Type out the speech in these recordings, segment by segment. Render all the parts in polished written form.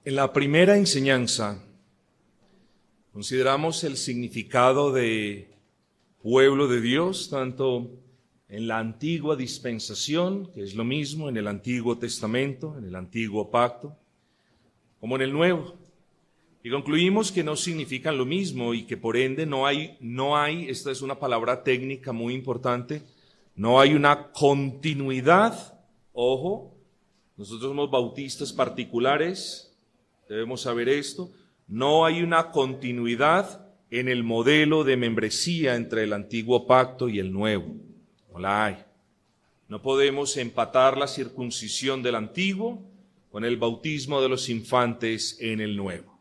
En la primera enseñanza consideramos el significado de pueblo de Dios, tanto en la antigua dispensación, que es lo mismo en el Antiguo Testamento, en el Antiguo Pacto, como en el Nuevo. Y concluimos que no significan lo mismo y que por ende no hay, esta es una palabra técnica muy importante, no hay una continuidad. Ojo, nosotros somos bautistas particulares, debemos saber esto, no hay una continuidad en el modelo de membresía entre el Antiguo Pacto y el Nuevo. No la hay. No podemos empatar la circuncisión del Antiguo con el bautismo de los infantes en el Nuevo.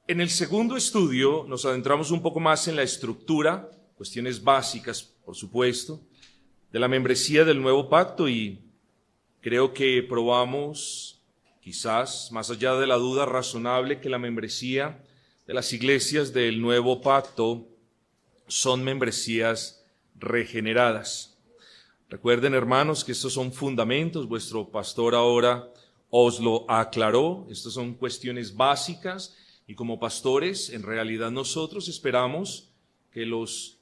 En el segundo estudio nos adentramos un poco más en la estructura, cuestiones básicas, por supuesto, de la membresía del Nuevo Pacto, y creo que probamos, quizás más allá de la duda razonable, que la membresía de las iglesias del Nuevo Pacto son membresías regeneradas. Recuerden, hermanos, que estos son fundamentos, vuestro pastor ahora os lo aclaró, estas son cuestiones básicas, y como pastores, en realidad nosotros esperamos que los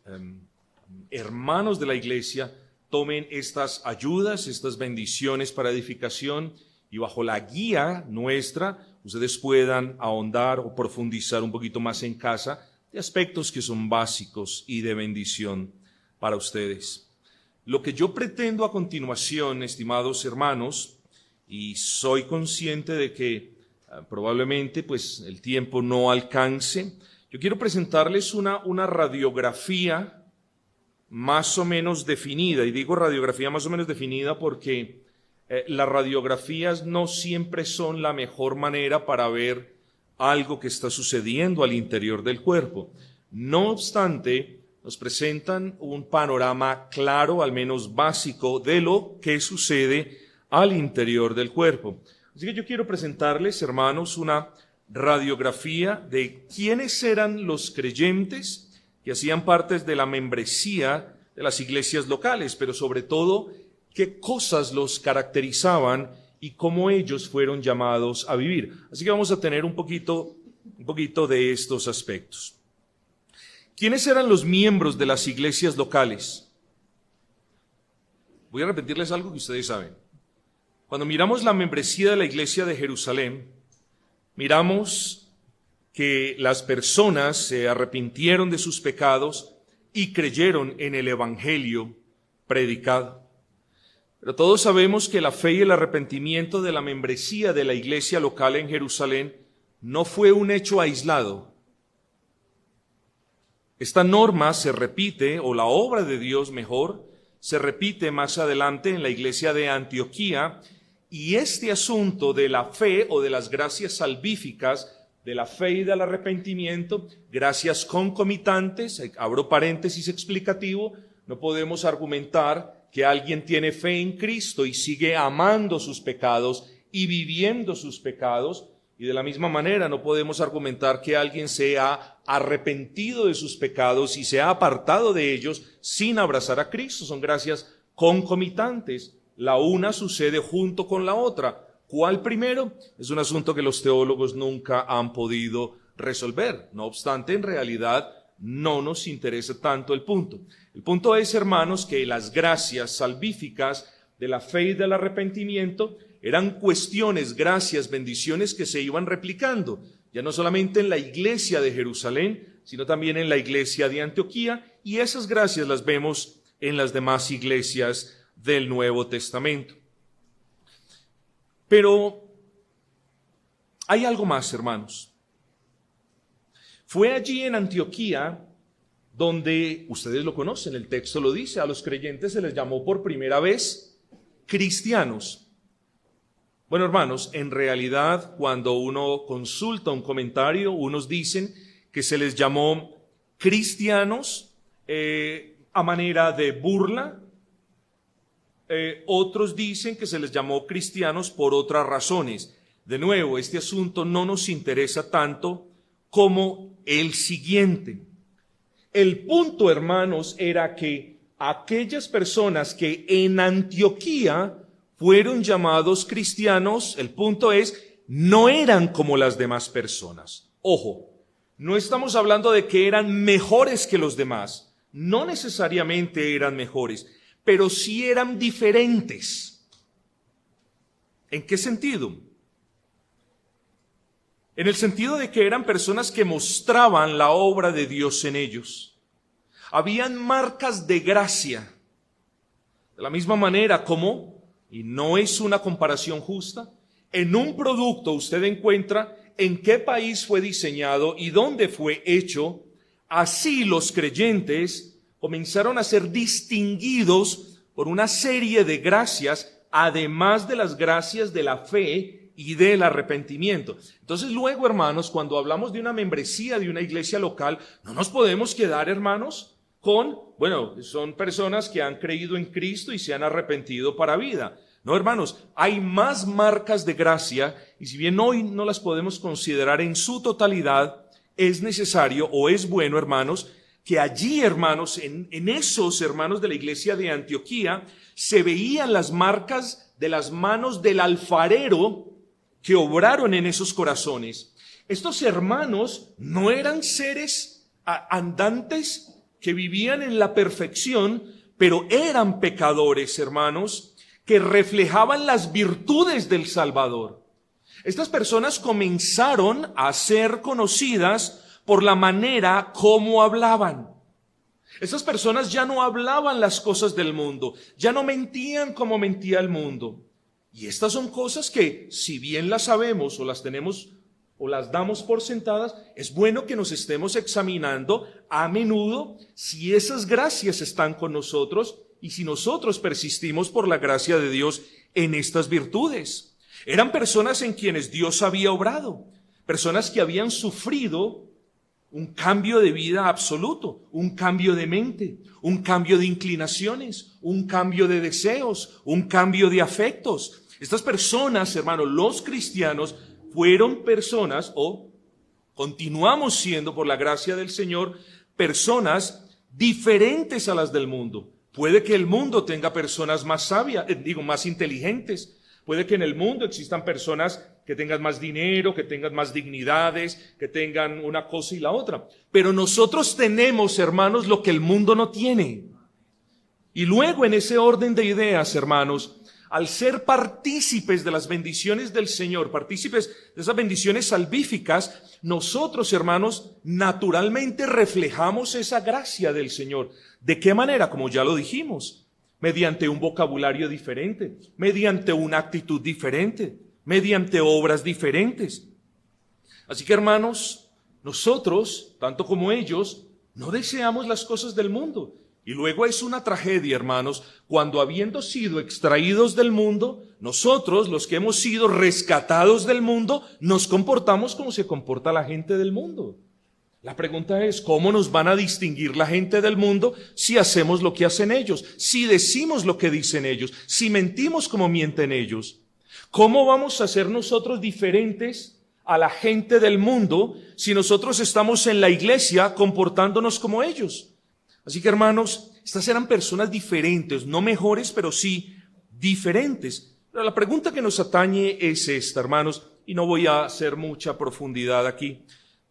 hermanos de la iglesia tomen estas ayudas, estas bendiciones para edificación, y bajo la guía nuestra, ustedes puedan ahondar o profundizar un poquito más en casa de aspectos que son básicos y de bendición para ustedes. Lo que yo pretendo a continuación, estimados hermanos, y soy consciente de que probablemente pues el tiempo no alcance, yo quiero presentarles una radiografía más o menos definida, y digo radiografía más o menos definida porque las radiografías no siempre son la mejor manera para ver algo que está sucediendo al interior del cuerpo. No obstante, nos presentan un panorama claro, al menos básico, de lo que sucede al interior del cuerpo. Así que yo quiero presentarles, hermanos, una radiografía de quiénes eran los creyentes que hacían parte de la membresía de las iglesias locales, pero sobre todo, qué cosas los caracterizaban y cómo ellos fueron llamados a vivir. Así que vamos a tener un poquito de estos aspectos. ¿Quiénes eran los miembros de las iglesias locales? Voy a repetirles algo que ustedes saben. Cuando miramos la membresía de la iglesia de Jerusalén, miramos que las personas se arrepintieron de sus pecados y creyeron en el evangelio predicado. Pero todos sabemos que la fe y el arrepentimiento de la membresía de la iglesia local en Jerusalén no fue un hecho aislado. Esta norma se repite, o la obra de Dios mejor, se repite más adelante en la iglesia de Antioquía, y este asunto de la fe o de las gracias salvíficas, de la fe y del arrepentimiento, gracias concomitantes, abro paréntesis explicativo, no podemos argumentar que alguien tiene fe en Cristo y sigue amando sus pecados y viviendo sus pecados, y de la misma manera no podemos argumentar que alguien se ha arrepentido de sus pecados y se ha apartado de ellos sin abrazar a Cristo. Son gracias concomitantes. La una sucede junto con la otra. ¿Cuál primero? Es un asunto que los teólogos nunca han podido resolver. No obstante, en realidad no nos interesa tanto el punto. El punto es, hermanos, que las gracias salvíficas de la fe y del arrepentimiento eran cuestiones, gracias, bendiciones que se iban replicando, ya no solamente en la iglesia de Jerusalén, sino también en la iglesia de Antioquía, y esas gracias las vemos en las demás iglesias del Nuevo Testamento. Pero hay algo más, hermanos. Fue allí en Antioquía donde, ustedes lo conocen, el texto lo dice, a los creyentes se les llamó por primera vez cristianos. Bueno, hermanos, en realidad cuando uno consulta un comentario, unos dicen que se les llamó cristianos a manera de burla. Otros dicen que se les llamó cristianos por otras razones. De nuevo, este asunto no nos interesa tanto como el siguiente. El punto, hermanos, era que aquellas personas que en Antioquía fueron llamados cristianos, el punto es, no eran como las demás personas. Ojo, no estamos hablando de que eran mejores que los demás. No necesariamente eran mejores, pero sí eran diferentes. ¿En qué sentido? En el sentido de que eran personas que mostraban la obra de Dios en ellos. Habían marcas de gracia. De la misma manera como, y no es una comparación justa, en un producto usted encuentra en qué país fue diseñado y dónde fue hecho. Así los creyentes comenzaron a ser distinguidos por una serie de gracias, además de las gracias de la fe y del arrepentimiento. Entonces luego, hermanos, cuando hablamos de una membresía de una iglesia local, no nos podemos quedar, hermanos, son personas que han creído en Cristo y se han arrepentido para vida. No, hermanos, hay más marcas de gracia, y si bien hoy no las podemos considerar en su totalidad, es necesario o es bueno, hermanos, que allí, hermanos, en esos hermanos de la iglesia de Antioquía, se veían las marcas de las manos del alfarero que obraron en esos corazones. Estos hermanos no eran seres andantes que vivían en la perfección, pero eran pecadores, hermanos, que reflejaban las virtudes del Salvador. Estas personas comenzaron a ser conocidas por la manera como hablaban. Estas personas ya no hablaban las cosas del mundo, ya no mentían como mentía el mundo. Y estas son cosas que, si bien las sabemos o las tenemos o las damos por sentadas, es bueno que nos estemos examinando a menudo si esas gracias están con nosotros y si nosotros persistimos por la gracia de Dios en estas virtudes. Eran personas en quienes Dios había obrado, personas que habían sufrido un cambio de vida absoluto, un cambio de mente, un cambio de inclinaciones, un cambio de deseos, un cambio de afectos. Estas personas, hermanos, los cristianos, fueron personas, o continuamos siendo por la gracia del Señor, personas diferentes a las del mundo. Puede que el mundo tenga personas más sabias, más inteligentes. Puede que en el mundo existan personas que tengan más dinero, que tengan más dignidades, que tengan una cosa y la otra. Pero nosotros tenemos, hermanos, lo que el mundo no tiene. Y luego en ese orden de ideas, hermanos, al ser partícipes de las bendiciones del Señor, partícipes de esas bendiciones salvíficas, nosotros, hermanos, naturalmente reflejamos esa gracia del Señor. ¿De qué manera? Como ya lo dijimos, mediante un vocabulario diferente, mediante una actitud diferente, mediante obras diferentes. Así que, hermanos, nosotros, tanto como ellos, no deseamos las cosas del mundo. Y luego es una tragedia, hermanos, cuando habiendo sido extraídos del mundo, nosotros, los que hemos sido rescatados del mundo, nos comportamos como se comporta la gente del mundo. La pregunta es, ¿cómo nos van a distinguir la gente del mundo si hacemos lo que hacen ellos? Si decimos lo que dicen ellos, si mentimos como mienten ellos. ¿Cómo vamos a ser nosotros diferentes a la gente del mundo si nosotros estamos en la iglesia comportándonos como ellos? Así que, hermanos, estas eran personas diferentes, no mejores, pero sí diferentes. Pero la pregunta que nos atañe es esta, hermanos, y no voy a hacer mucha profundidad aquí.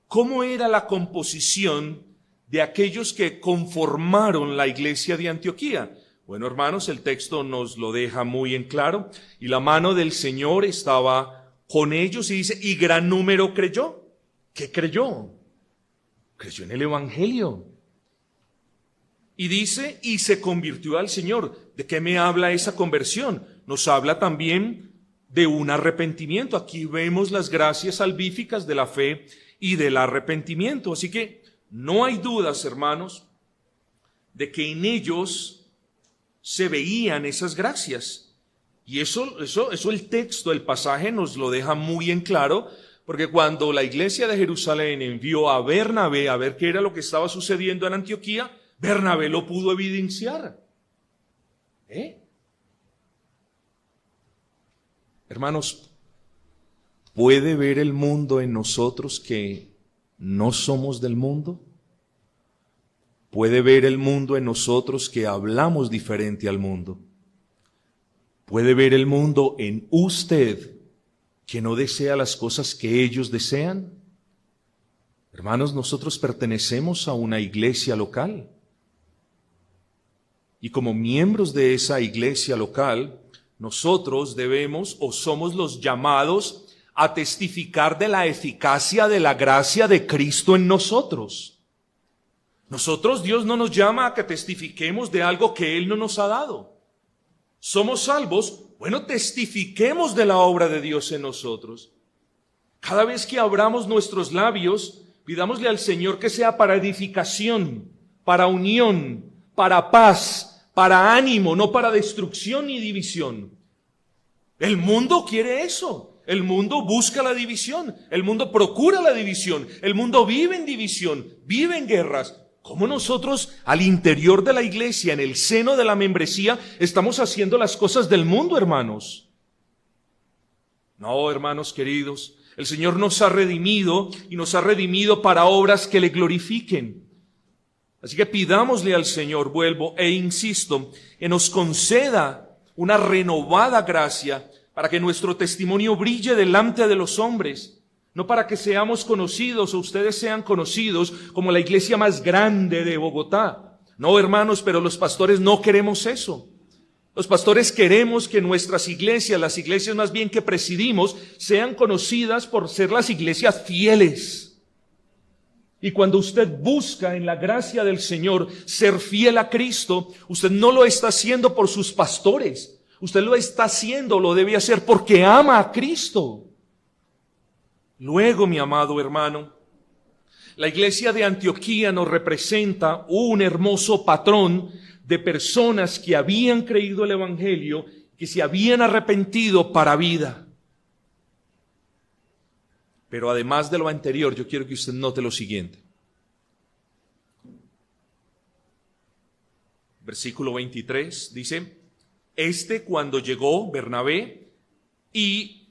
¿Cómo era la composición de aquellos que conformaron la iglesia de Antioquía? Bueno, hermanos, el texto nos lo deja muy en claro. Y la mano del Señor estaba con ellos y dice, y gran número creyó. ¿Qué creyó? Creyó en el Evangelio. Y dice, y se convirtió al Señor. ¿De qué me habla esa conversión? Nos habla también de un arrepentimiento. Aquí vemos las gracias salvíficas de la fe y del arrepentimiento. Así que no hay dudas, hermanos, de que en ellos se veían esas gracias. Y eso el texto, el pasaje nos lo deja muy en claro, porque cuando la iglesia de Jerusalén envió a Bernabé a ver qué era lo que estaba sucediendo en Antioquía, Bernabé lo pudo evidenciar. Hermanos, ¿puede ver el mundo en nosotros que no somos del mundo? ¿Puede ver el mundo en nosotros que hablamos diferente al mundo? ¿Puede ver el mundo en usted que no desea las cosas que ellos desean? Hermanos, nosotros pertenecemos a una iglesia local. Y como miembros de esa iglesia local, nosotros debemos o somos los llamados a testificar de la eficacia de la gracia de Cristo en nosotros. Nosotros, Dios no nos llama a que testifiquemos de algo que Él no nos ha dado. Somos salvos, bueno, testifiquemos de la obra de Dios en nosotros. Cada vez que abramos nuestros labios, pidámosle al Señor que sea para edificación, para unión, para paz, para ánimo, no para destrucción ni división. El mundo quiere eso. El mundo busca la división. El mundo procura la división. El mundo vive en división, vive en guerras. ¿Cómo nosotros al interior de la iglesia, en el seno de la membresía, estamos haciendo las cosas del mundo, hermanos? No, hermanos queridos, el Señor nos ha redimido y nos ha redimido para obras que le glorifiquen. Así que pidámosle al Señor, vuelvo e insisto, que nos conceda una renovada gracia para que nuestro testimonio brille delante de los hombres. No para que seamos conocidos o ustedes sean conocidos como la iglesia más grande de Bogotá. No, hermanos, pero los pastores no queremos eso. Los pastores queremos que nuestras iglesias, las iglesias más bien que presidimos, sean conocidas por ser las iglesias fieles. Y cuando usted busca en la gracia del Señor ser fiel a Cristo, usted no lo está haciendo por sus pastores. Usted lo está haciendo, lo debe hacer porque ama a Cristo. Luego, mi amado hermano, la iglesia de Antioquía nos representa un hermoso patrón de personas que habían creído el evangelio, que se habían arrepentido para vida. Pero además de lo anterior, yo quiero que usted note lo siguiente. Versículo 23 dice: cuando llegó Bernabé y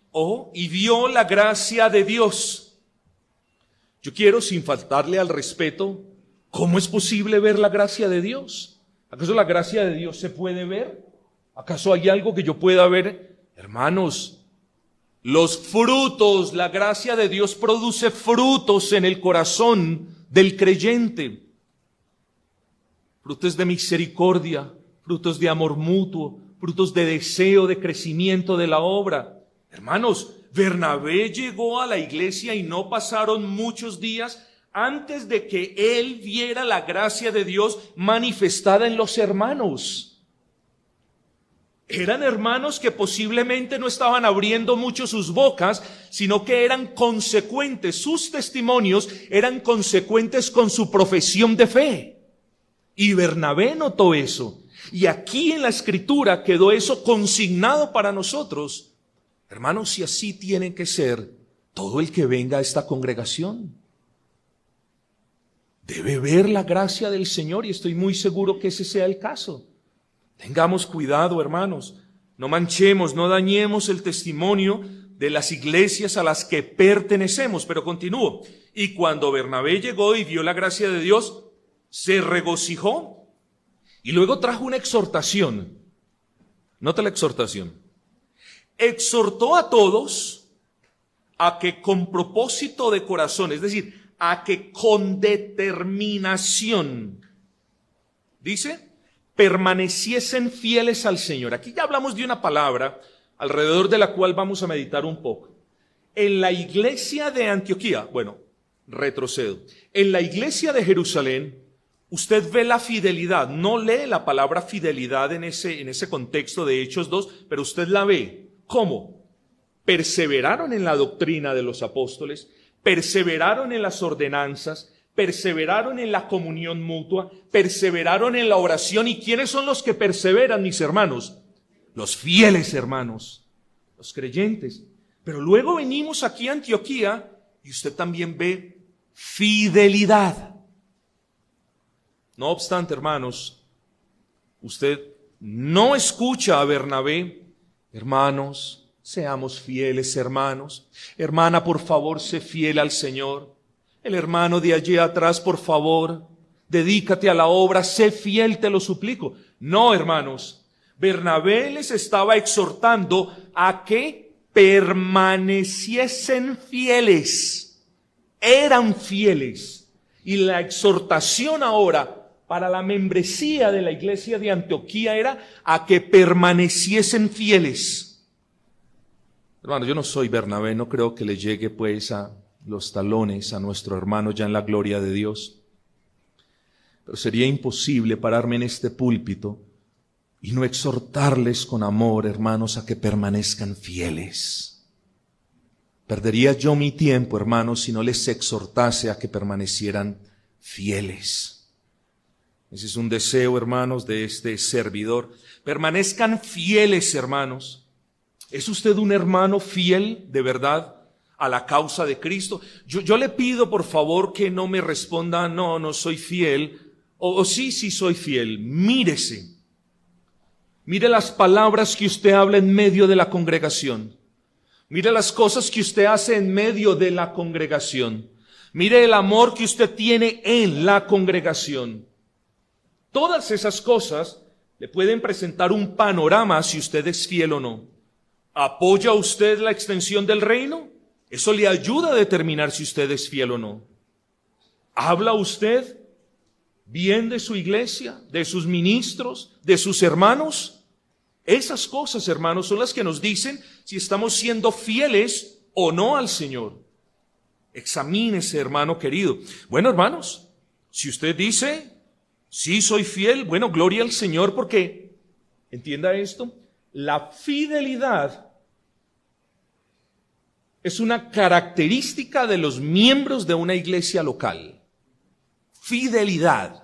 vio la gracia de Dios. Yo quiero, sin faltarle al respeto, ¿cómo es posible ver la gracia de Dios? ¿Acaso la gracia de Dios se puede ver? ¿Acaso hay algo que yo pueda ver? Hermanos, los frutos, la gracia de Dios produce frutos en el corazón del creyente. Frutos de misericordia, frutos de amor mutuo, frutos de deseo, de crecimiento de la obra. Hermanos, Bernabé llegó a la iglesia y no pasaron muchos días antes de que él viera la gracia de Dios manifestada en los hermanos. Eran hermanos que posiblemente no estaban abriendo mucho sus bocas, sino que eran consecuentes, sus testimonios eran consecuentes con su profesión de fe. Y Bernabé notó eso. Y aquí en la Escritura quedó eso consignado para nosotros. Hermanos, si así tiene que ser todo el que venga a esta congregación. Debe ver la gracia del Señor y estoy muy seguro que ese sea el caso. Tengamos cuidado, hermanos. No manchemos, no dañemos el testimonio de las iglesias a las que pertenecemos. Pero continúo. Y cuando Bernabé llegó y vio la gracia de Dios, se regocijó. Y luego trajo una exhortación. Nota la exhortación. Exhortó a todos a que con propósito de corazón, es decir, a que con determinación, dice, permaneciesen fieles al Señor. Aquí ya hablamos de una palabra alrededor de la cual vamos a meditar un poco. En la iglesia de Antioquía, bueno, retrocedo. En la iglesia de Jerusalén, usted ve la fidelidad. No lee la palabra fidelidad en ese contexto de Hechos 2, pero usted la ve. ¿Cómo? Perseveraron en la doctrina de los apóstoles, perseveraron en las ordenanzas, perseveraron en la comunión mutua, perseveraron en la oración. ¿Y quiénes son los que perseveran, mis hermanos? Los fieles hermanos, los creyentes. Pero luego venimos aquí a Antioquía y usted también ve fidelidad. No obstante, hermanos, usted no escucha a Bernabé. Hermanos, seamos fieles, hermanos. Hermana, por favor, sé fiel al Señor. El hermano de allí atrás, por favor, dedícate a la obra, sé fiel, te lo suplico. No, hermanos, Bernabé les estaba exhortando a que permaneciesen fieles. Eran fieles. Y la exhortación ahora para la membresía de la iglesia de Antioquía era a que permaneciesen fieles. Hermano, yo no soy Bernabé, no creo que le llegue pues a los talones a nuestro hermano ya en la gloria de Dios. Pero sería imposible pararme en este púlpito y no exhortarles con amor, hermanos, a que permanezcan fieles. Perdería yo mi tiempo, hermanos, si no les exhortase a que permanecieran fieles. Ese es un deseo, hermanos, de este servidor. Permanezcan fieles, hermanos. ¿Es usted un hermano fiel de verdad a la causa de Cristo? Yo le pido, por favor, que no me responda, no soy fiel, o sí soy fiel. Mírese. Mire las palabras que usted habla en medio de la congregación. Mire las cosas que usted hace en medio de la congregación. Mire el amor que usted tiene en la congregación. Todas esas cosas le pueden presentar un panorama si usted es fiel o no. ¿Apoya usted la extensión del reino? Eso le ayuda a determinar si usted es fiel o no. ¿Habla usted bien de su iglesia, de sus ministros, de sus hermanos? Esas cosas, hermanos, son las que nos dicen si estamos siendo fieles o no al Señor. Examínese, hermano querido. Bueno, hermanos, si usted dice, sí soy fiel, bueno, gloria al Señor, porque, entienda esto, la fidelidad es una característica de los miembros de una iglesia local. Fidelidad.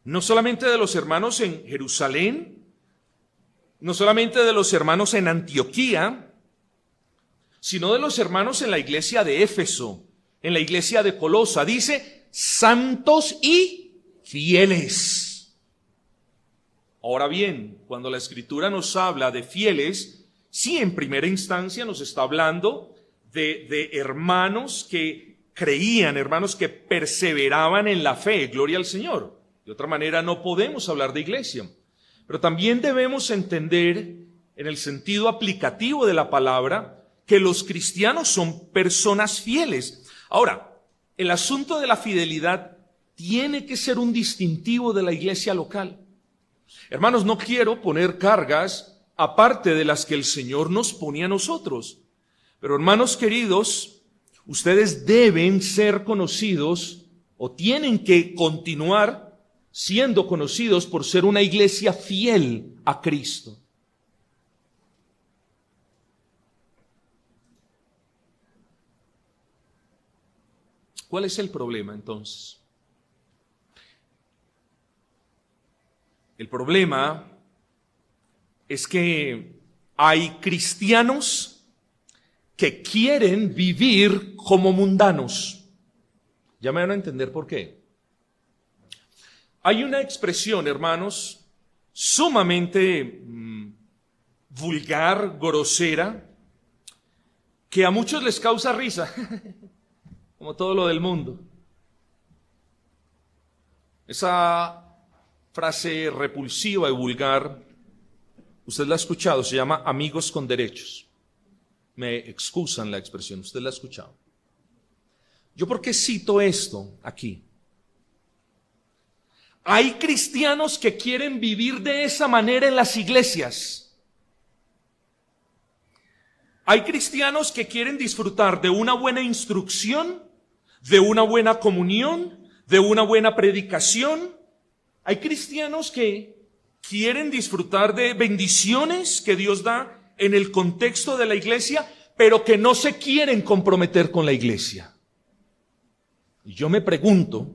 No solamente de los hermanos en Jerusalén, no solamente de los hermanos en Antioquía, sino de los hermanos en la iglesia de Éfeso, en la iglesia de Colosa. Dice, santos y fieles. Ahora bien, cuando la Escritura nos habla de fieles, sí, en primera instancia nos está hablando de hermanos que creían, hermanos que perseveraban en la fe, gloria al Señor. De otra manera no podemos hablar de iglesia. Pero también debemos entender, en el sentido aplicativo de la palabra, que los cristianos son personas fieles. Ahora, el asunto de la fidelidad tiene que ser un distintivo de la iglesia local. Hermanos, no quiero poner cargas aparte de las que el Señor nos pone a nosotros. Pero hermanos queridos, ustedes deben ser conocidos o tienen que continuar siendo conocidos por ser una iglesia fiel a Cristo. ¿Cuál es el problema entonces? El problema es que hay cristianos que quieren vivir como mundanos. Ya me van a entender por qué. Hay una expresión, hermanos, sumamente vulgar, grosera, que a muchos les causa risa, como todo lo del mundo. Esa frase repulsiva y vulgar, usted la ha escuchado, se llama amigos con derechos. Me excusan la expresión, usted la ha escuchado. ¿Yo por qué cito esto aquí? Hay cristianos que quieren vivir de esa manera en las iglesias. Hay cristianos que quieren disfrutar de una buena instrucción, de una buena comunión, de una buena predicación. Hay cristianos que quieren disfrutar de bendiciones que Dios da en el contexto de la iglesia, pero que no se quieren comprometer con la iglesia. Y yo me pregunto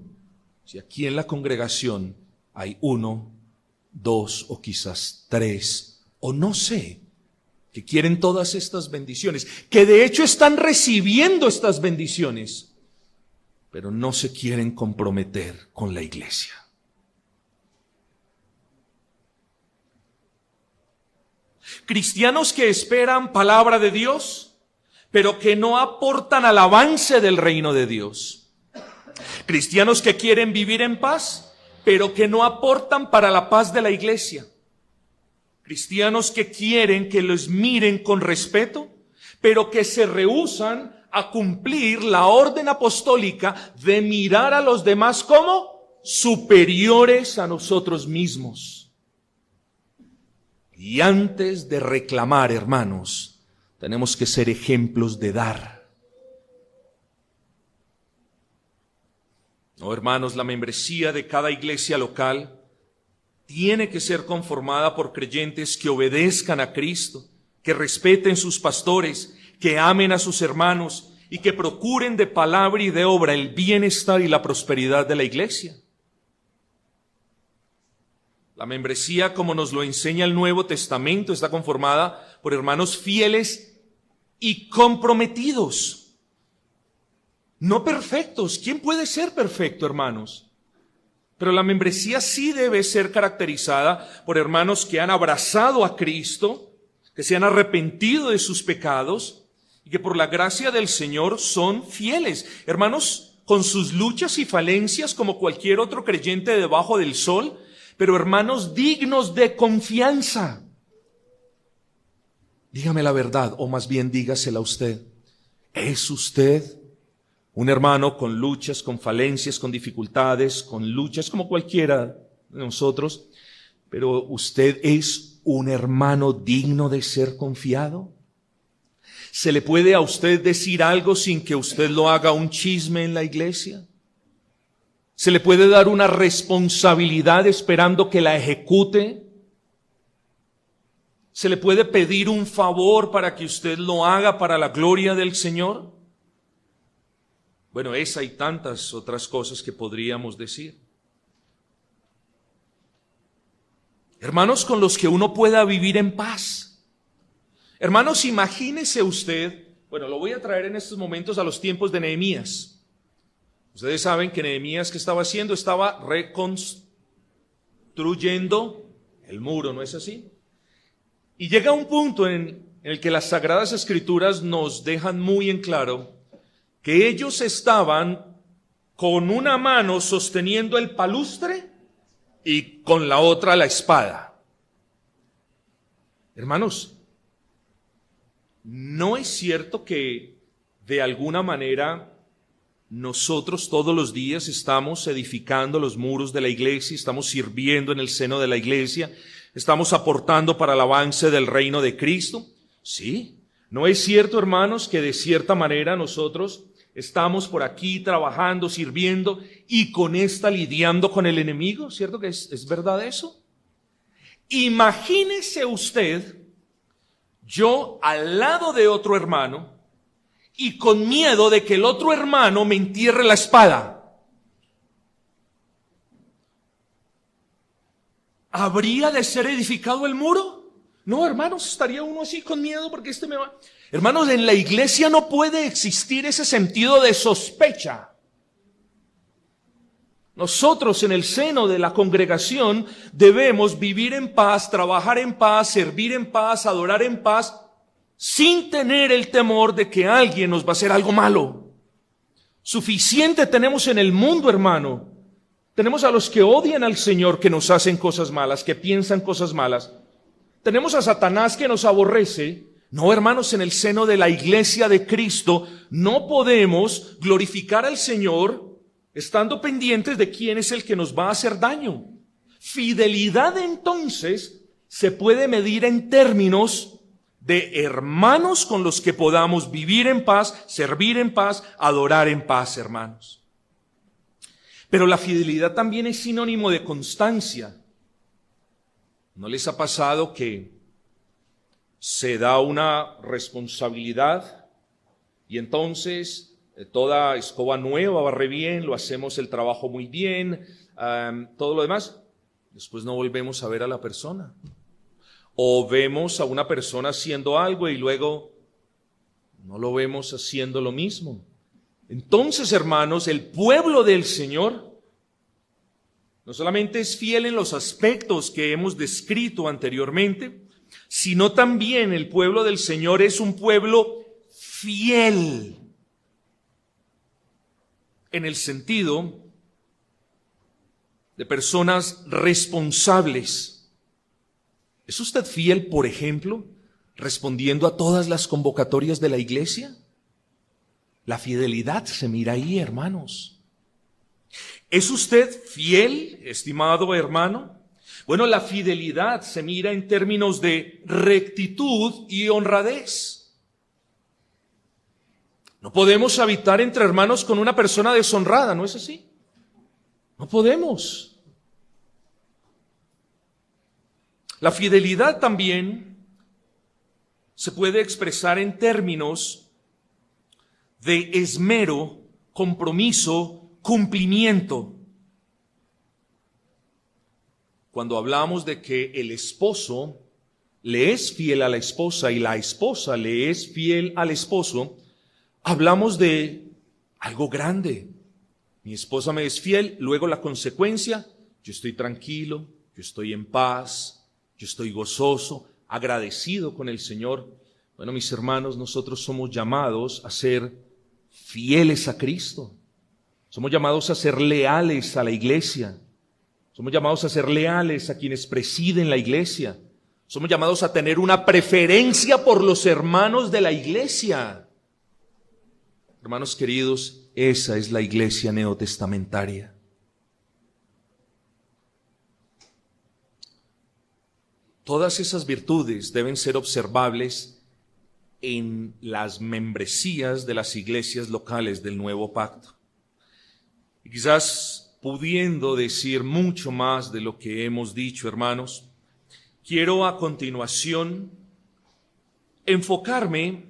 si aquí en la congregación hay 1, 2 o quizás 3, o no sé, que quieren todas estas bendiciones, que de hecho están recibiendo estas bendiciones, pero no se quieren comprometer con la iglesia. Cristianos que esperan palabra de Dios, pero que no aportan al avance del reino de Dios. Cristianos que quieren vivir en paz, pero que no aportan para la paz de la iglesia. Cristianos que quieren que los miren con respeto, pero que se rehúsan a cumplir la orden apostólica de mirar a los demás como superiores a nosotros mismos. Y antes de reclamar, hermanos, tenemos que ser ejemplos de dar. No, hermanos, la membresía de cada iglesia local tiene que ser conformada por creyentes que obedezcan a Cristo, que respeten sus pastores, que amen a sus hermanos y que procuren de palabra y de obra el bienestar y la prosperidad de la iglesia. La membresía, como nos lo enseña el Nuevo Testamento, está conformada por hermanos fieles y comprometidos. No perfectos. ¿Quién puede ser perfecto, hermanos? Pero la membresía sí debe ser caracterizada por hermanos que han abrazado a Cristo, que se han arrepentido de sus pecados y que por la gracia del Señor son fieles. Hermanos, con sus luchas y falencias como cualquier otro creyente debajo del sol, pero hermanos dignos de confianza. Dígame la verdad, o más bien dígasela a usted. ¿Es usted un hermano con luchas, con falencias, con dificultades, con luchas como cualquiera de nosotros, pero usted es un hermano digno de ser confiado? ¿Se le puede a usted decir algo sin que usted lo haga un chisme en la iglesia? ¿Se le puede dar una responsabilidad esperando que la ejecute? ¿Se le puede pedir un favor para que usted lo haga para la gloria del Señor? Bueno, esa y tantas otras cosas que podríamos decir. Hermanos con los que uno pueda vivir en paz. Hermanos, imagínese usted, bueno, lo voy a traer en estos momentos a los tiempos de Nehemías. Ustedes saben que Nehemías, ¿qué estaba haciendo? Estaba reconstruyendo el muro, ¿no es así? Y llega un punto en el que las Sagradas Escrituras nos dejan muy en claro que ellos estaban con una mano sosteniendo el palustre y con la otra la espada. Hermanos, ¿no es cierto que de alguna manera nosotros todos los días estamos edificando los muros de la iglesia, estamos sirviendo en el seno de la iglesia, estamos aportando para el avance del reino de Cristo? Sí. ¿No es cierto, hermanos, que de cierta manera nosotros estamos por aquí trabajando, sirviendo y con esta lidiando con el enemigo? ¿Cierto que es verdad eso? Imagínese usted, yo al lado de otro hermano y con miedo de que el otro hermano me entierre la espada. ¿Habría de ser edificado el muro? No, hermanos, estaría uno así con miedo porque me va... Hermanos, en la iglesia no puede existir ese sentido de sospecha. Nosotros en el seno de la congregación debemos vivir en paz, trabajar en paz, servir en paz, adorar en paz, sin tener el temor de que alguien nos va a hacer algo malo. Suficiente tenemos en el mundo, hermano. Tenemos a los que odian al Señor, que nos hacen cosas malas, que piensan cosas malas. Tenemos a Satanás que nos aborrece. No, hermanos, en el seno de la iglesia de Cristo no podemos glorificar al Señor estando pendientes de quién es el que nos va a hacer daño. Fidelidad, entonces, se puede medir en términos de hermanos con los que podamos vivir en paz, servir en paz, adorar en paz, hermanos. Pero la fidelidad también es sinónimo de constancia. ¿No les ha pasado que se da una responsabilidad y entonces toda escoba nueva barre bien, lo hacemos el trabajo muy bien, todo lo demás? Después no volvemos a ver a la persona. O vemos a una persona haciendo algo y luego no lo vemos haciendo lo mismo. Entonces, hermanos, el pueblo del Señor no solamente es fiel en los aspectos que hemos descrito anteriormente, sino también el pueblo del Señor es un pueblo fiel en el sentido de personas responsables. ¿Es usted fiel, por ejemplo, respondiendo a todas las convocatorias de la iglesia? La fidelidad se mira ahí, hermanos. ¿Es usted fiel, estimado hermano? Bueno, la fidelidad se mira en términos de rectitud y honradez. No podemos habitar entre hermanos con una persona deshonrada, ¿no es así? No podemos. La fidelidad también se puede expresar en términos de esmero, compromiso, cumplimiento. Cuando hablamos de que el esposo le es fiel a la esposa y la esposa le es fiel al esposo, hablamos de algo grande. Mi esposa me es fiel, luego la consecuencia, yo estoy tranquilo, yo estoy en paz, yo estoy gozoso, agradecido con el Señor. Bueno, mis hermanos, nosotros somos llamados a ser fieles a Cristo. Somos llamados a ser leales a la iglesia. Somos llamados a ser leales a quienes presiden la iglesia. Somos llamados a tener una preferencia por los hermanos de la iglesia. Hermanos queridos, esa es la iglesia neotestamentaria. Todas esas virtudes deben ser observables en las membresías de las iglesias locales del Nuevo Pacto. Y quizás pudiendo decir mucho más de lo que hemos dicho, hermanos, quiero a continuación enfocarme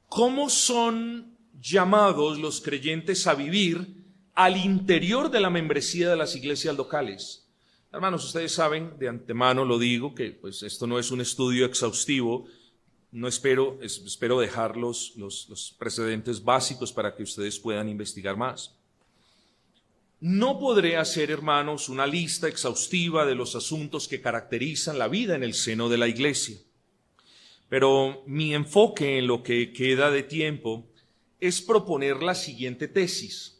cómo son llamados los creyentes a vivir al interior de la membresía de las iglesias locales. Hermanos, ustedes saben, de antemano lo digo, que pues esto no es un estudio exhaustivo. No espero dejar los precedentes básicos para que ustedes puedan investigar más. No podré hacer, hermanos, una lista exhaustiva de los asuntos que caracterizan la vida en el seno de la iglesia. Pero mi enfoque en lo que queda de tiempo es proponer la siguiente tesis.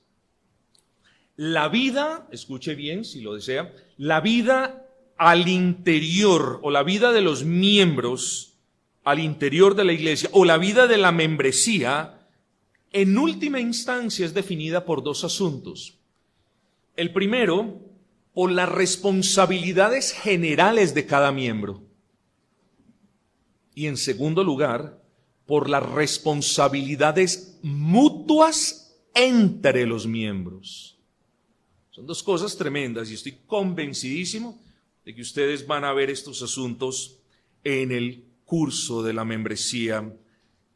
La vida, escuche bien si lo desea, la vida al interior o la vida de los miembros al interior de la iglesia o la vida de la membresía, en última instancia es definida por dos asuntos. El primero, por las responsabilidades generales de cada miembro. Y en segundo lugar, por las responsabilidades mutuas entre los miembros. Son dos cosas tremendas y estoy convencidísimo de que ustedes van a ver estos asuntos en el curso de la membresía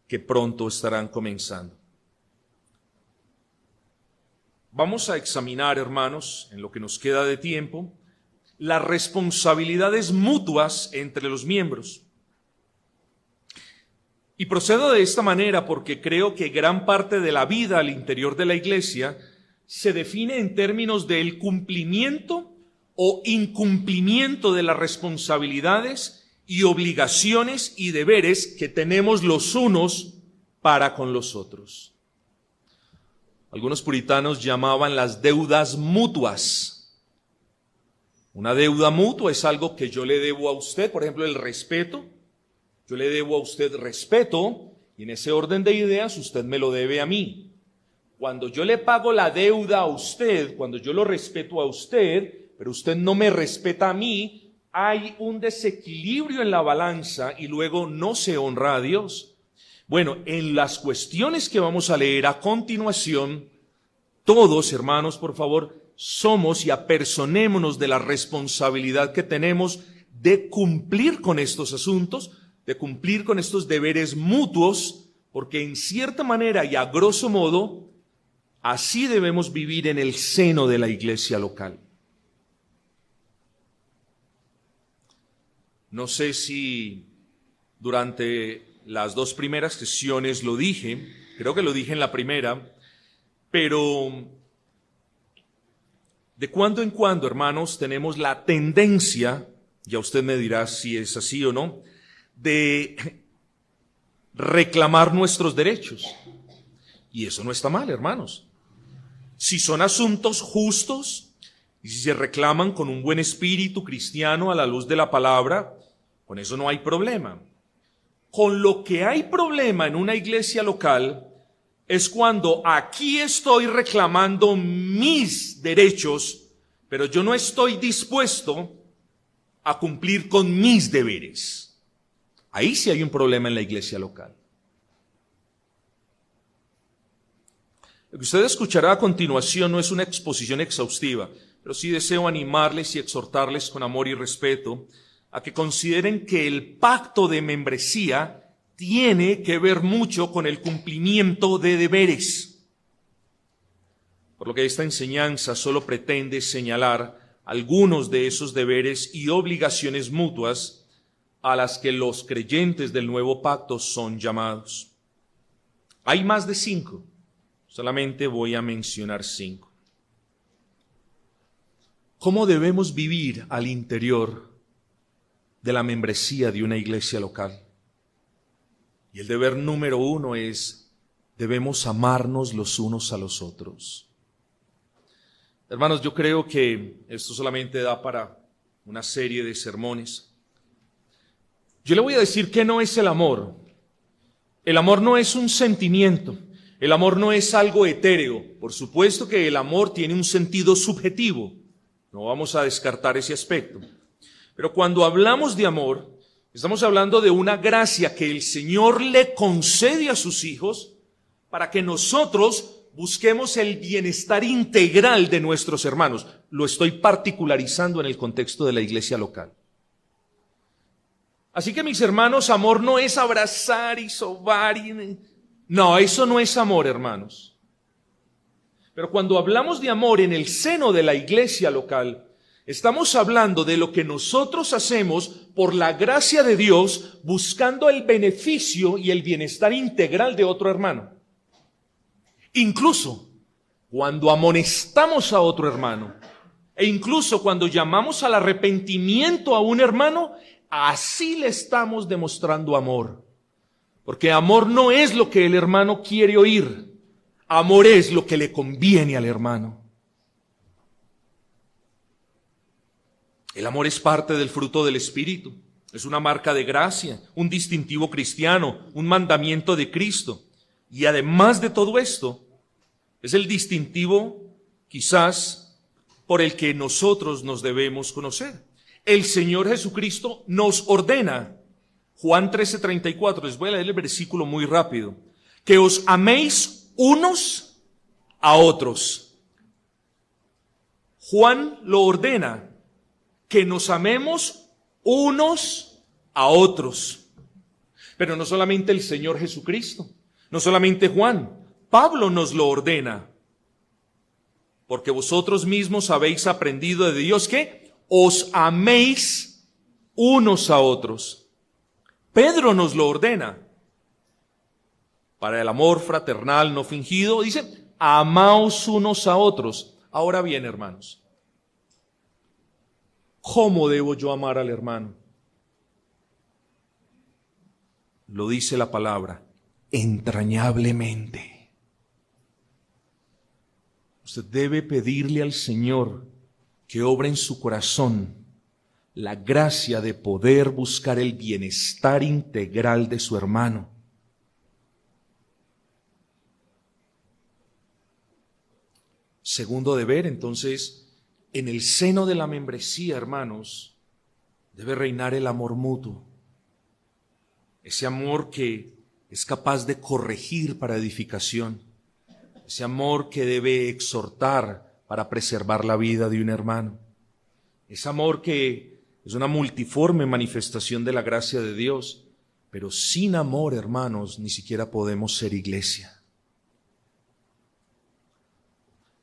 que pronto estarán comenzando. Vamos a examinar, hermanos, en lo que nos queda de tiempo, las responsabilidades mutuas entre los miembros. Y procedo de esta manera porque creo que gran parte de la vida al interior de la iglesia se define en términos del cumplimiento o incumplimiento de las responsabilidades y obligaciones y deberes que tenemos los unos para con los otros. Algunos puritanos llamaban las deudas mutuas. Una deuda mutua es algo que yo le debo a usted, por ejemplo, el respeto. Yo le debo a usted respeto y en ese orden de ideas usted me lo debe a mí. Cuando yo le pago la deuda a usted, cuando yo lo respeto a usted, pero usted no me respeta a mí, hay un desequilibrio en la balanza y luego no se honra a Dios. Bueno, en las cuestiones que vamos a leer a continuación, todos, hermanos, por favor, somos y apersonémonos de la responsabilidad que tenemos de cumplir con estos asuntos, de cumplir con estos deberes mutuos, porque en cierta manera y a grosso modo, así debemos vivir en el seno de la iglesia local. No sé si durante las dos primeras sesiones lo dije, creo que lo dije en la primera, pero de cuando en cuando, hermanos, tenemos la tendencia, ya usted me dirá si es así o no, de reclamar nuestros derechos. Y eso no está mal, hermanos. Si son asuntos justos Y si se reclaman con un buen espíritu cristiano a la luz de la palabra, con eso no hay problema. Con lo que hay problema en una iglesia local es cuando aquí estoy reclamando mis derechos, pero yo no estoy dispuesto a cumplir con mis deberes. Ahí sí hay un problema en la iglesia local. Lo que usted escuchará a continuación no es una exposición exhaustiva, pero sí deseo animarles y exhortarles con amor y respeto a que consideren que el pacto de membresía tiene que ver mucho con el cumplimiento de deberes. Por lo que esta enseñanza solo pretende señalar algunos de esos deberes y obligaciones mutuas a las que los creyentes del nuevo pacto son llamados. Hay más de 5, solamente voy a mencionar 5. ¿Cómo debemos vivir al interior de la membresía de una iglesia local? Y el deber número 1 es, debemos amarnos los unos a los otros. Hermanos, yo creo que esto solamente da para una serie de sermones. Yo le voy a decir que no es el amor. El amor no es un sentimiento. El amor no es algo etéreo. Por supuesto que el amor tiene un sentido subjetivo. No vamos a descartar ese aspecto. Pero cuando hablamos de amor, estamos hablando de una gracia que el Señor le concede a sus hijos para que nosotros busquemos el bienestar integral de nuestros hermanos. Lo estoy particularizando en el contexto de la iglesia local. Así que mis hermanos, amor no es abrazar y sobar. No, eso no es amor, hermanos. Pero cuando hablamos de amor en el seno de la iglesia local, estamos hablando de lo que nosotros hacemos por la gracia de Dios, buscando el beneficio y el bienestar integral de otro hermano. Incluso cuando amonestamos a otro hermano, e incluso cuando llamamos al arrepentimiento a un hermano, así le estamos demostrando amor. Porque amor no es lo que el hermano quiere oír. Amor es lo que le conviene al hermano. El amor es parte del fruto del Espíritu. Es una marca de gracia, un distintivo cristiano, un mandamiento de Cristo. Y además de todo esto, es el distintivo quizás por el que nosotros nos debemos conocer. El Señor Jesucristo nos ordena, Juan 13:34, les voy a leer el versículo muy rápido, que os améis unos a otros. Juan lo ordena, que nos amemos unos a otros. Pero no solamente el Señor Jesucristo, no solamente Juan, Pablo nos lo ordena. Porque vosotros mismos habéis aprendido de Dios que os améis unos a otros. Pedro nos lo ordena. Para el amor fraternal no fingido, dice, amaos unos a otros. Ahora bien, hermanos, ¿cómo debo yo amar al hermano? Lo dice la palabra, entrañablemente. Usted debe pedirle al Señor que obre en su corazón la gracia de poder buscar el bienestar integral de su hermano. Segundo deber, entonces, en el seno de la membresía, hermanos, debe reinar el amor mutuo. Ese amor que es capaz de corregir para edificación. Ese amor que debe exhortar para preservar la vida de un hermano. Ese amor que es una multiforme manifestación de la gracia de Dios. Pero sin amor, hermanos, ni siquiera podemos ser iglesia.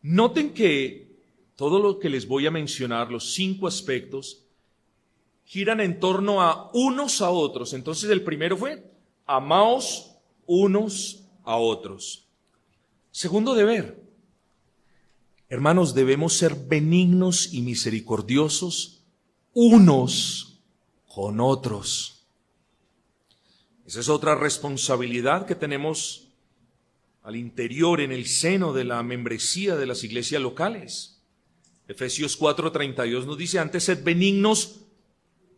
Noten que todo lo que les voy a mencionar, los 5 aspectos, giran en torno a unos a otros. Entonces el primero fue, amaos unos a otros. Segundo deber, hermanos, debemos ser benignos y misericordiosos unos con otros. Esa es otra responsabilidad que tenemos al interior, en el seno de la membresía de las iglesias locales. Efesios 4:32 nos dice, antes sed benignos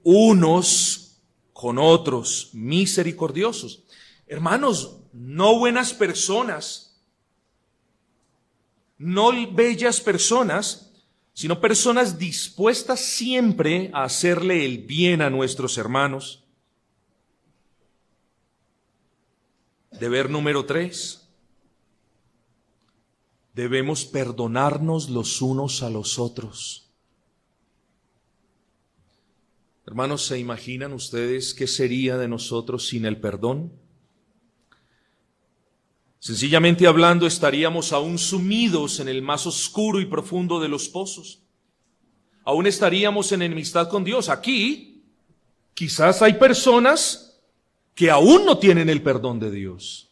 unos con otros, misericordiosos. Hermanos, no buenas personas, no bellas personas, sino personas dispuestas siempre a hacerle el bien a nuestros hermanos. Deber número 3. Debemos perdonarnos los unos a los otros. Hermanos, ¿se imaginan ustedes qué sería de nosotros sin el perdón? Sencillamente hablando, estaríamos aún sumidos en el más oscuro y profundo de los pozos. Aún estaríamos en enemistad con Dios. Aquí, quizás hay personas que aún no tienen el perdón de Dios.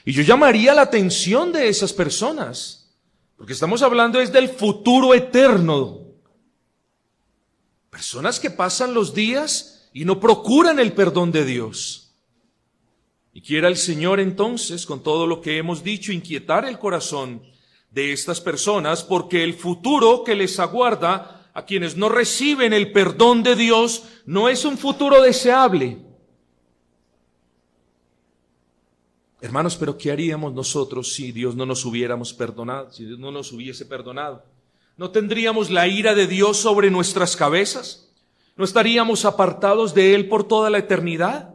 Y yo llamaría la atención de esas personas, porque estamos hablando es del futuro eterno. Personas que pasan los días y no procuran el perdón de Dios. Y quiera el Señor entonces, con todo lo que hemos dicho, inquietar el corazón de estas personas, porque el futuro que les aguarda a quienes no reciben el perdón de Dios no es un futuro deseable. Hermanos, pero ¿qué haríamos nosotros si Dios no nos hubiéramos perdonado, si Dios no nos hubiese perdonado? ¿No tendríamos la ira de Dios sobre nuestras cabezas? ¿No estaríamos apartados de Él por toda la eternidad?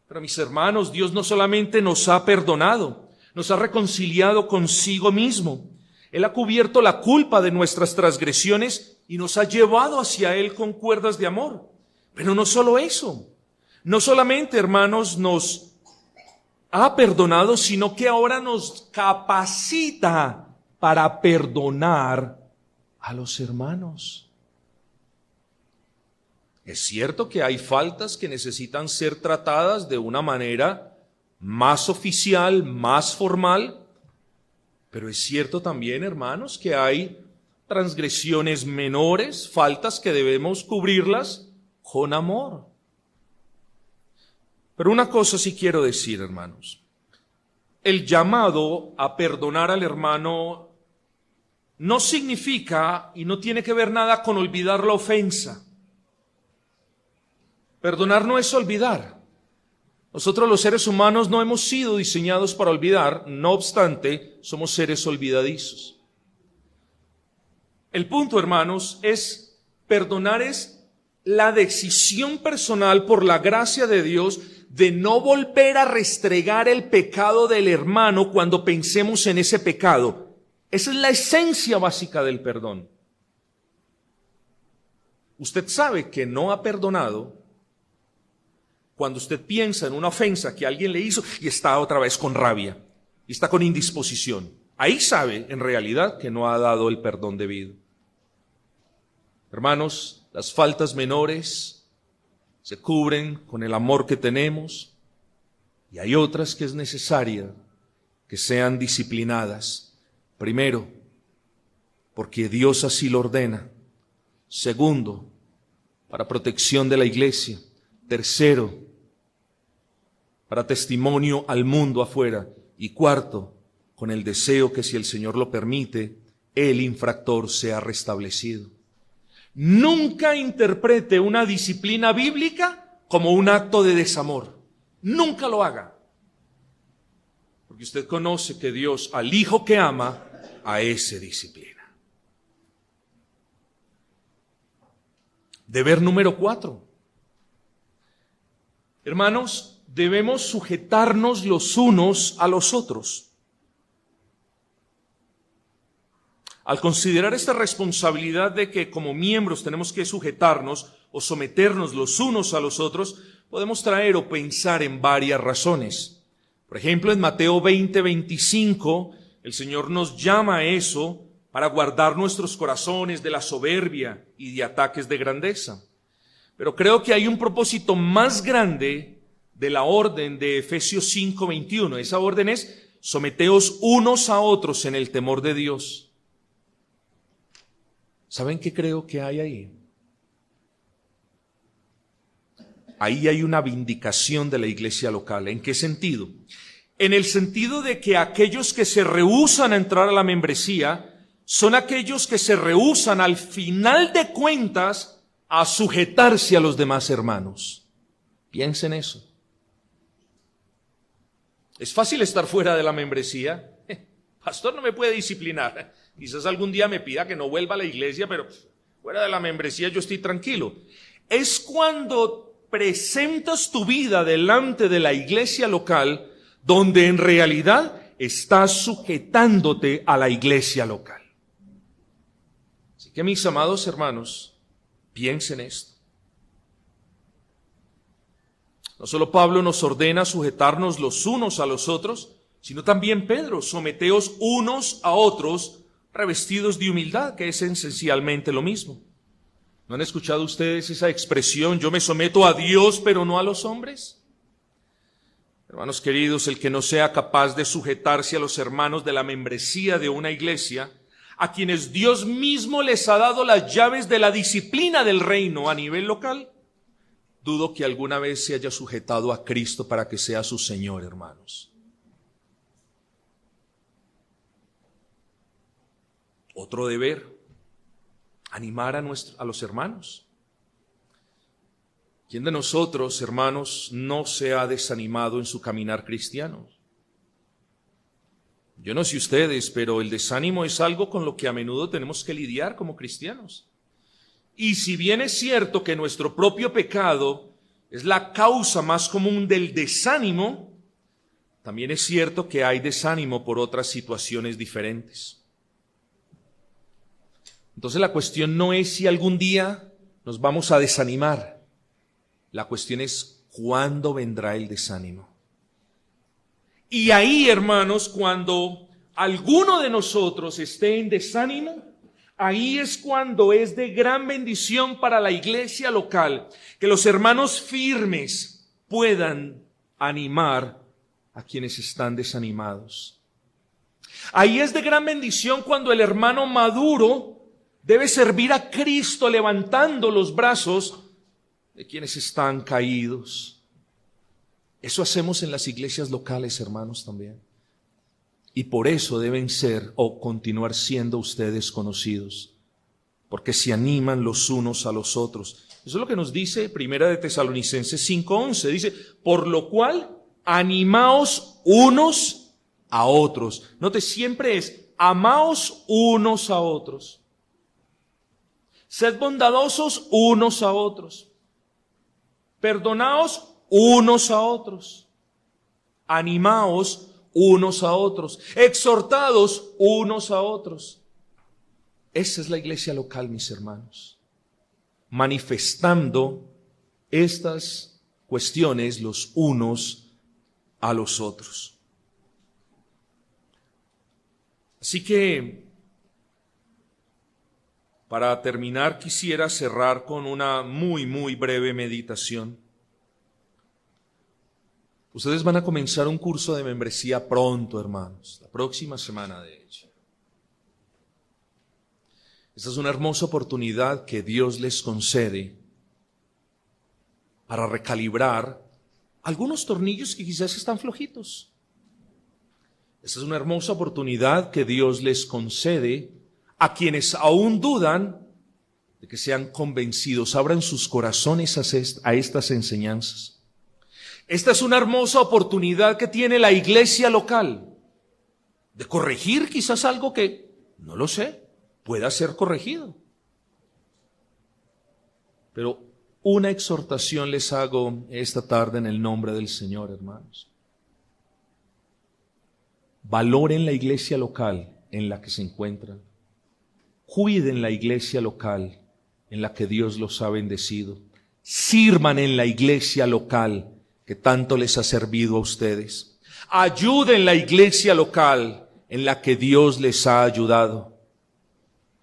Pero mis hermanos, Dios no solamente nos ha perdonado, nos ha reconciliado consigo mismo. Él ha cubierto la culpa de nuestras transgresiones y nos ha llevado hacia Él con cuerdas de amor. Pero no solo eso, no solamente, hermanos, nos ha perdonado, sino que ahora nos capacita para perdonar a los hermanos. Es cierto que hay faltas que necesitan ser tratadas de una manera más oficial, más formal, pero es cierto también, hermanos, que hay transgresiones menores, faltas que debemos cubrirlas con amor. Pero una cosa sí quiero decir, hermanos. El llamado a perdonar al hermano no significa y no tiene que ver nada con olvidar la ofensa. Perdonar no es olvidar. Nosotros los seres humanos no hemos sido diseñados para olvidar, no obstante, somos seres olvidadizos. El punto, hermanos, es perdonar es la decisión personal por la gracia de Dios de no volver a restregar el pecado del hermano cuando pensemos en ese pecado. Esa es la esencia básica del perdón. Usted sabe que no ha perdonado cuando usted piensa en una ofensa que alguien le hizo y está otra vez con rabia, y está con indisposición. Ahí sabe en realidad que no ha dado el perdón debido. Hermanos, las faltas menores se cubren con el amor que tenemos y hay otras que es necesaria que sean disciplinadas. Primero, porque Dios así lo ordena. Segundo, para protección de la iglesia. Tercero, para testimonio al mundo afuera. Y cuarto, con el deseo que, si el Señor lo permite, el infractor sea restablecido. Nunca interprete una disciplina bíblica como un acto de desamor. Nunca lo haga. Porque usted conoce que Dios al hijo que ama, a ese disciplina. Deber número 4. Hermanos, debemos sujetarnos los unos a los otros. Al considerar esta responsabilidad de que como miembros tenemos que sujetarnos o someternos los unos a los otros, podemos traer o pensar en varias razones. Por ejemplo, en Mateo 20:25, el Señor nos llama a eso para guardar nuestros corazones de la soberbia y de ataques de grandeza. Pero creo que hay un propósito más grande de la orden de Efesios 5:21. Esa orden es: someteos unos a otros en el temor de Dios. ¿Saben qué creo que hay ahí? Ahí hay una vindicación de la iglesia local. ¿En qué sentido? En el sentido de que aquellos que se rehúsan a entrar a la membresía son aquellos que se rehúsan al final de cuentas a sujetarse a los demás hermanos. Piensen eso. Es fácil estar fuera de la membresía. Pastor, no me puede disciplinar. Quizás algún día me pida que no vuelva a la iglesia, pero fuera de la membresía yo estoy tranquilo. Es cuando presentas tu vida delante de la iglesia local, donde en realidad estás sujetándote a la iglesia local. Así que, mis amados hermanos, piensen esto. No solo Pablo nos ordena sujetarnos los unos a los otros, sino también Pedro: someteos unos a otros, revestidos de humildad, que es esencialmente lo mismo. ¿No han escuchado ustedes esa expresión, yo me someto a Dios pero no a los hombres? Hermanos queridos, el que no sea capaz de sujetarse a los hermanos de la membresía de una iglesia, a quienes Dios mismo les ha dado las llaves de la disciplina del reino a nivel local, dudo que alguna vez se haya sujetado a Cristo para que sea su Señor, hermanos. Otro deber: animar a los hermanos. ¿Quién de nosotros, hermanos, no se ha desanimado en su caminar cristiano? Yo no sé ustedes, pero el desánimo es algo con lo que a menudo tenemos que lidiar como cristianos. Y si bien es cierto que nuestro propio pecado es la causa más común del desánimo, también es cierto que hay desánimo por otras situaciones diferentes. Entonces la cuestión no es si algún día nos vamos a desanimar. La cuestión es cuándo vendrá el desánimo. Y ahí, hermanos, cuando alguno de nosotros esté en desánimo, ahí es cuando es de gran bendición para la iglesia local que los hermanos firmes puedan animar a quienes están desanimados. Ahí es de gran bendición cuando el hermano maduro debe servir a Cristo levantando los brazos de quienes están caídos. Eso hacemos en las iglesias locales, hermanos, también. Y por eso deben ser o continuar siendo ustedes conocidos, porque se animan los unos a los otros. Eso es lo que nos dice Primera de Tesalonicenses 5:11. Dice: por lo cual, animaos unos a otros. Note, siempre es amaos unos a otros. Sed bondadosos unos a otros. Perdonaos unos a otros. Animaos unos a otros. Exhortados unos a otros. Esa es la iglesia local, mis hermanos. Manifestando estas cuestiones los unos a los otros. Así que, para terminar, quisiera cerrar con una muy breve meditación. Ustedes van a comenzar un curso de membresía pronto, hermanos, la próxima semana de hecho. Esta es una hermosa oportunidad que Dios les concede para recalibrar algunos tornillos que quizás están flojitos. Esta es una hermosa oportunidad que Dios les concede a quienes aún dudan de que sean convencidos, abran sus corazones a estas enseñanzas. Esta es una hermosa oportunidad que tiene la iglesia local de corregir quizás algo que, no lo sé, pueda ser corregido. Pero una exhortación les hago esta tarde en el nombre del Señor, hermanos. Valoren la iglesia local en la que se encuentran. Cuiden la iglesia local en la que Dios los ha bendecido. Sirvan en la iglesia local que tanto les ha servido a ustedes. Ayuden la iglesia local en la que Dios les ha ayudado.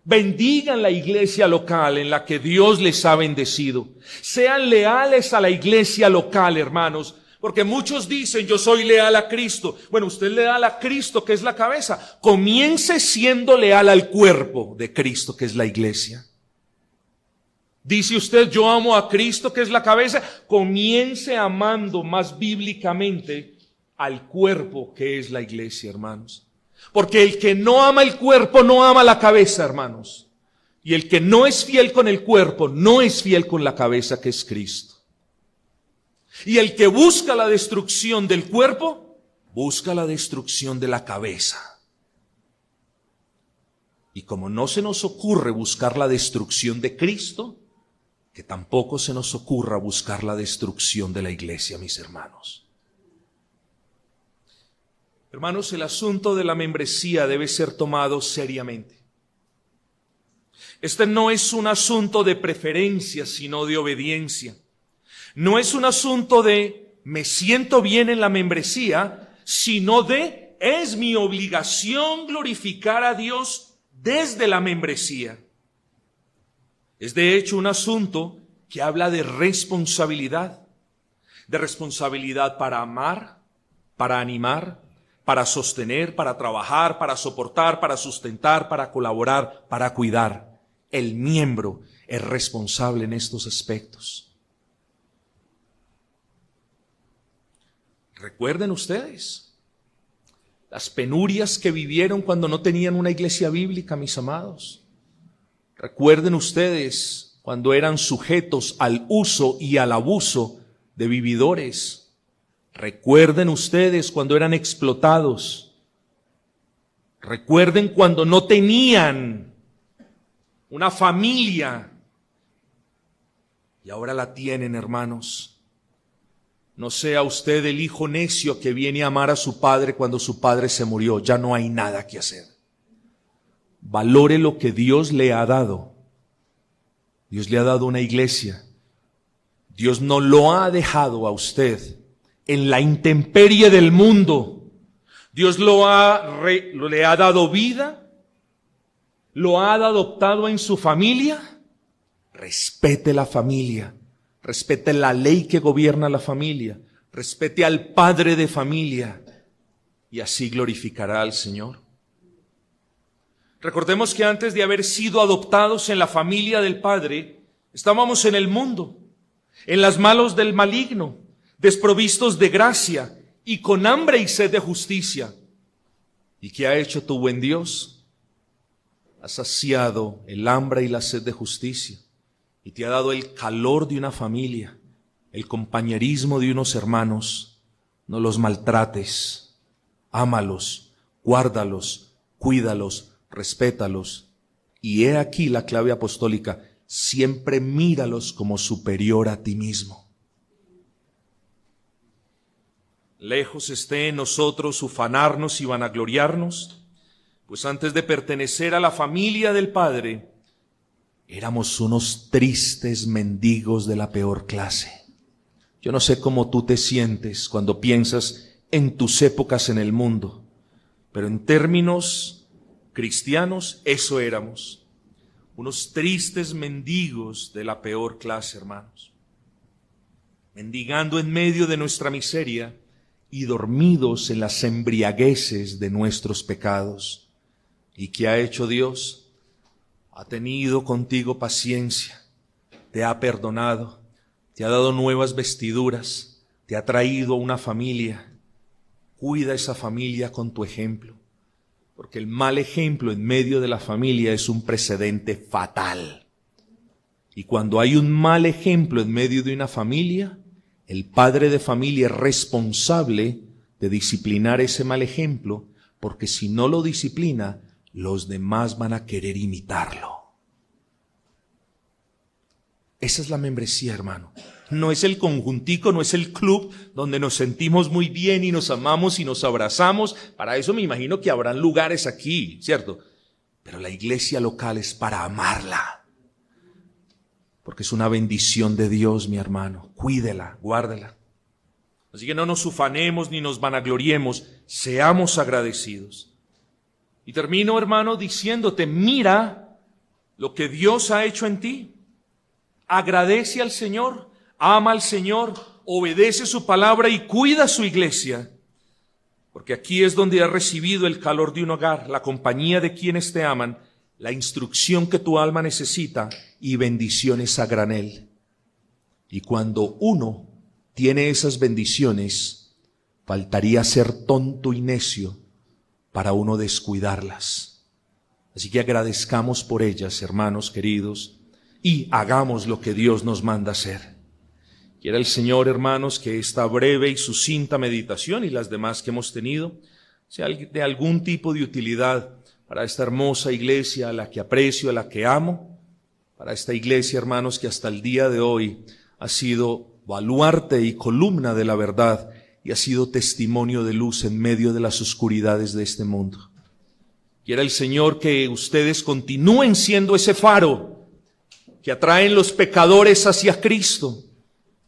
Bendigan la iglesia local en la que Dios les ha bendecido. Sean leales a la iglesia local, hermanos, porque muchos dicen, yo soy leal a Cristo. Bueno, usted es leal a Cristo, que es la cabeza. Comience siendo leal al cuerpo de Cristo, que es la iglesia. Dice usted, yo amo a Cristo, que es la cabeza. Comience amando más bíblicamente al cuerpo, que es la iglesia, hermanos. Porque el que no ama el cuerpo no ama la cabeza, hermanos. Y el que no es fiel con el cuerpo no es fiel con la cabeza, que es Cristo. Y el que busca la destrucción del cuerpo, busca la destrucción de la cabeza. Y como no se nos ocurre buscar la destrucción de Cristo, que tampoco se nos ocurra buscar la destrucción de la iglesia, mis hermanos. Hermanos, el asunto de la membresía debe ser tomado seriamente. Este no es un asunto de preferencia, sino de obediencia. No es un asunto de me siento bien en la membresía, sino de es mi obligación glorificar a Dios desde la membresía. Es de hecho un asunto que habla de responsabilidad para amar, para animar, para sostener, para trabajar, para soportar, para sustentar, para colaborar, para cuidar. El miembro es responsable en estos aspectos. Recuerden ustedes las penurias que vivieron cuando no tenían una iglesia bíblica, mis amados. Recuerden ustedes cuando eran sujetos al uso y al abuso de vividores. Recuerden ustedes cuando eran explotados. Recuerden cuando no tenían una familia y ahora la tienen, hermanos. No sea usted el hijo necio que viene a amar a su padre cuando su padre se murió. Ya no hay nada que hacer. Valore lo que Dios le ha dado. Dios le ha dado una iglesia. Dios no lo ha dejado a usted en la intemperie del mundo. Dios le ha dado vida, lo ha adoptado en su familia. Respete la familia, respete la ley que gobierna la familia, respete al padre de familia y así glorificará al Señor. Recordemos que antes de haber sido adoptados en la familia del Padre, estábamos en el mundo, en las manos del maligno, desprovistos de gracia y con hambre y sed de justicia. ¿Y qué ha hecho tu buen Dios? Ha saciado el hambre y la sed de justicia y te ha dado el calor de una familia, el compañerismo de unos hermanos. No los maltrates, ámalos, guárdalos, cuídalos, respétalos. Y he aquí la clave apostólica: siempre míralos como superior a ti mismo. Lejos esté en nosotros ufanarnos y vanagloriarnos, pues antes de pertenecer a la familia del Padre, éramos unos tristes mendigos de la peor clase. Yo no sé cómo tú te sientes cuando piensas en tus épocas en el mundo, pero en términos cristianos, eso éramos. Unos tristes mendigos de la peor clase, hermanos. Mendigando en medio de nuestra miseria y dormidos en las embriagueces de nuestros pecados. ¿Y qué ha hecho Dios? Ha tenido contigo paciencia, te ha perdonado, te ha dado nuevas vestiduras, te ha traído una familia. Cuida esa familia con tu ejemplo. Porque el mal ejemplo en medio de la familia es un precedente fatal. Y cuando hay un mal ejemplo en medio de una familia, el padre de familia es responsable de disciplinar ese mal ejemplo, porque si no lo disciplina, los demás van a querer imitarlo. Esa es la membresía, hermano. No es el conjuntico, no es el club donde nos sentimos muy bien y nos amamos y nos abrazamos. Para eso me imagino que habrán lugares aquí, ¿cierto? Pero la iglesia local es para amarla. Porque es una bendición de Dios, mi hermano. Cuídela, guárdela. Así que no nos ufanemos ni nos vanagloriemos, seamos agradecidos. Y termino, hermano, diciéndote, mira lo que Dios ha hecho en ti. Agradece al Señor. Ama al Señor, obedece su palabra y cuida su iglesia, porque aquí es donde has recibido el calor de un hogar, la compañía de quienes te aman, la instrucción que tu alma necesita y bendiciones a granel. Y cuando uno tiene esas bendiciones, faltaría ser tonto y necio para uno descuidarlas. Así que agradezcamos por ellas, hermanos queridos, y hagamos lo que Dios nos manda hacer. Quiera el Señor, hermanos, que esta breve y sucinta meditación y las demás que hemos tenido sea de algún tipo de utilidad para esta hermosa iglesia a la que aprecio, a la que amo, para esta iglesia, hermanos, que hasta el día de hoy ha sido baluarte y columna de la verdad y ha sido testimonio de luz en medio de las oscuridades de este mundo. Quiera el Señor que ustedes continúen siendo ese faro que atraen los pecadores hacia Cristo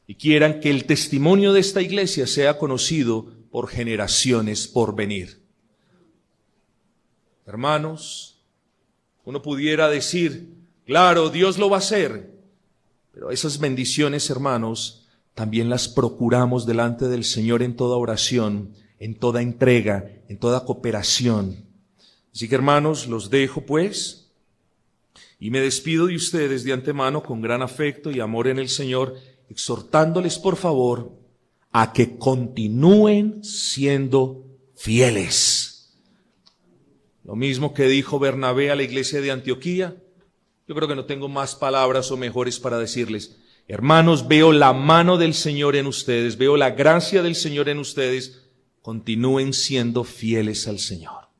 y quieran que el testimonio de esta iglesia sea conocido por generaciones por venir. Hermanos, uno pudiera decir, claro, Dios lo va a hacer, pero esas bendiciones, hermanos, también las procuramos delante del Señor en toda oración, en toda entrega, en toda cooperación. Así que, hermanos, los dejo pues, y me despido de ustedes de antemano con gran afecto y amor en el Señor, exhortándoles, por favor, a que continúen siendo fieles. Lo mismo que dijo Bernabé a la iglesia de Antioquía. Yo creo que no tengo más palabras o mejores para decirles. Hermanos, veo la mano del Señor en ustedes, veo la gracia del Señor en ustedes. Continúen siendo fieles al Señor.